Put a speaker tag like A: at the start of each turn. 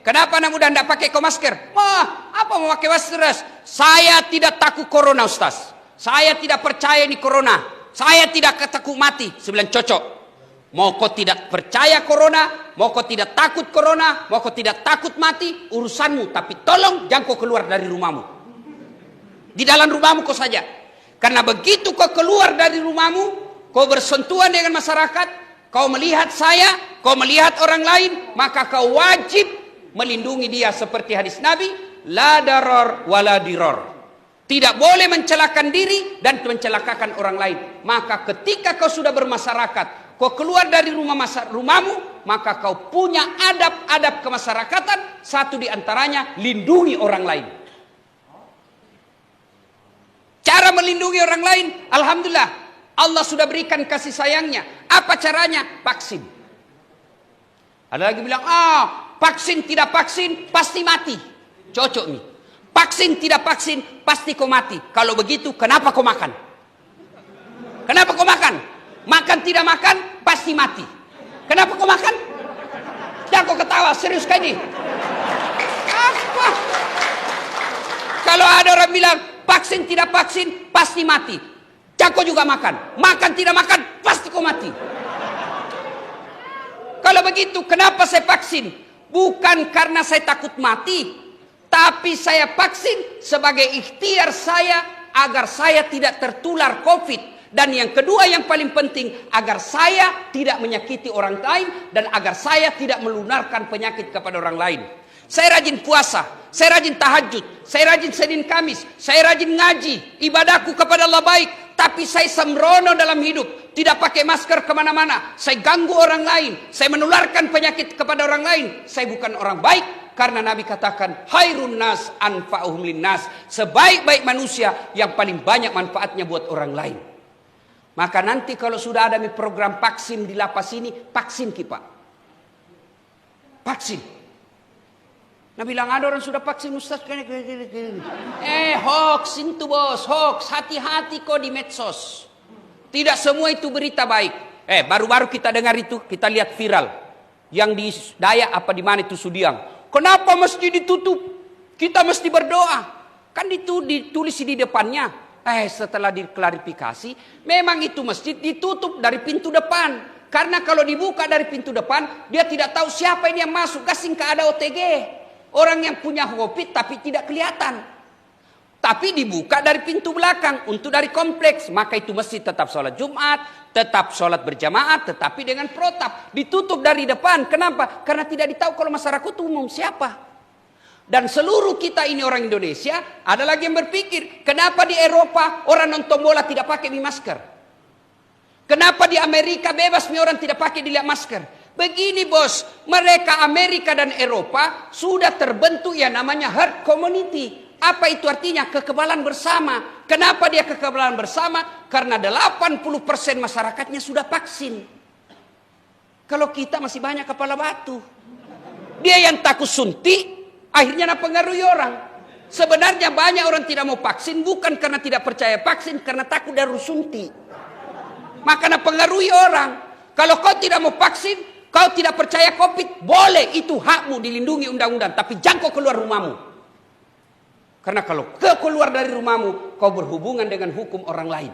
A: Kenapa anak muda tidak pakai masker? Apa mau pakai masker? Saya tidak takut corona, Ustaz. Saya tidak percaya ini corona. Saya tidak takut mati. Saya bilang cocok. Mau kau tidak percaya corona, mau kau tidak takut corona, mau kau tidak takut mati, urusanmu. Tapi tolong jangan kau keluar dari rumahmu. Di dalam rumahmu kau saja. Karena begitu kau keluar dari rumahmu, kau bersentuhan dengan masyarakat, kau melihat saya, kau melihat orang lain, maka kau wajib melindungi dia seperti hadis Nabi, la darar wala diror. Tidak boleh mencelakan diri dan mencelakakan orang lain. Maka ketika kau sudah bermasyarakat, kau keluar dari rumahmu, maka kau punya adab-adab kemasyarakatan. Satu di antaranya, lindungi orang lain. Cara melindungi orang lain, alhamdulillah, Allah sudah berikan kasih sayangnya. Apa caranya? Vaksin. Ada lagi bilang, vaksin tidak vaksin pasti mati. Cocok nih. Vaksin tidak vaksin pasti kau mati. Kalau begitu kenapa kau makan? Kenapa kau makan? Makan tidak makan pasti mati. Kenapa kau makan? Jangan kau ketawa, serius kan ini? Apa? Kalau ada orang bilang vaksin tidak vaksin pasti mati, jangan kau juga makan. Makan tidak makan pasti kau mati. Kalau begitu kenapa saya vaksin? Bukan karena saya takut mati, tapi saya vaksin sebagai ikhtiar saya agar saya tidak tertular COVID. Dan yang kedua yang paling penting, agar saya tidak menyakiti orang lain dan agar saya tidak melunarkan penyakit kepada orang lain. Saya rajin puasa, saya rajin tahajud, saya rajin Senin Kamis, saya rajin ngaji, ibadahku kepada Allah baik. Tapi saya sembrono dalam hidup, tidak pakai masker kemana-mana. Saya ganggu orang lain, saya menularkan penyakit kepada orang lain. Saya bukan orang baik, karena Nabi katakan, Hairun nas anfa'uhum linnas. Sebaik-baik manusia yang paling banyak manfaatnya buat orang lain. Maka nanti kalau sudah ada program vaksin di lapas ini, vaksin kita. Vaksin. Nah bilang ada orang sudah vaksin Ustaz. Hoax itu bos, hoax. Hati-hati kok di medsos. Tidak semua itu berita baik. Baru-baru kita dengar itu, kita lihat viral. Yang di Dayak apa di mana itu Sudiang. Kenapa masjid ditutup? Kita mesti berdoa. Kan itu ditulis di depannya. Setelah diklarifikasi, memang itu masjid ditutup dari pintu depan. Karena kalau dibuka dari pintu depan, dia tidak tahu siapa ini yang masuk. Gasing ke ada OTG. Orang yang punya COVID tapi tidak kelihatan. Tapi dibuka dari pintu belakang untuk dari kompleks. Maka itu masjid tetap sholat Jumat, tetap sholat berjamaah, tetapi dengan protap. Ditutup dari depan. Kenapa? Karena tidak ditahu kalau masyarakat umum siapa. Dan seluruh kita ini orang Indonesia, ada lagi yang berpikir, kenapa di Eropa orang nonton bola tidak pakai masker? Kenapa di Amerika bebas orang tidak pakai dilihat masker? Begini bos, mereka Amerika dan Eropa sudah terbentuk yang namanya herd community. Apa itu artinya? Kekebalan bersama. Kenapa dia kekebalan bersama? Karena 80% masyarakatnya sudah vaksin. Kalau kita masih banyak kepala batu. Dia yang takut suntik, akhirnya mempengaruhi orang. Sebenarnya banyak orang tidak mau vaksin bukan karena tidak percaya vaksin, karena takut dari suntik. Maka mempengaruhi orang. Kalau kau tidak mau vaksin, kau tidak percaya COVID, boleh, itu hakmu, dilindungi undang-undang. Tapi jangan kau keluar rumahmu. Karena kalau kau keluar dari rumahmu, kau berhubungan dengan hukum orang lain.